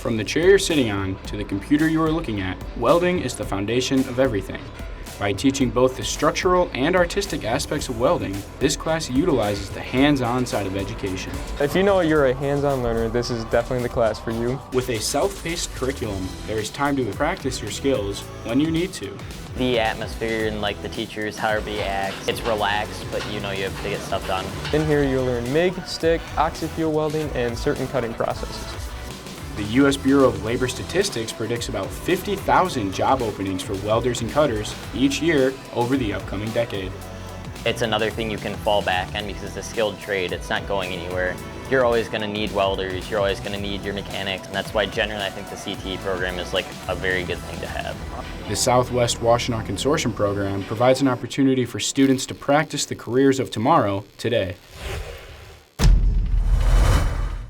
From the chair you're sitting on to the computer you are looking at, welding is the foundation of everything. By teaching both the structural and artistic aspects of welding, this class utilizes the hands-on side of education. If you know you're a hands-on learner, this is definitely the class for you. With a self-paced curriculum, there is time to practice your skills when you need to. The atmosphere and the teachers, how everybody acts, it's relaxed, but you have to get stuff done. In here you'll learn MIG, stick, oxy-fuel welding, and certain cutting processes. The U.S. Bureau of Labor Statistics predicts about 50,000 job openings for welders and cutters each year over the upcoming decade. It's another thing you can fall back on because it's a skilled trade. It's not going anywhere. You're always going to need welders, you're always going to need your mechanics, and that's why generally I think the CTE program is a very good thing to have. The Southwest Washtenaw Consortium program provides an opportunity for students to practice the careers of tomorrow today.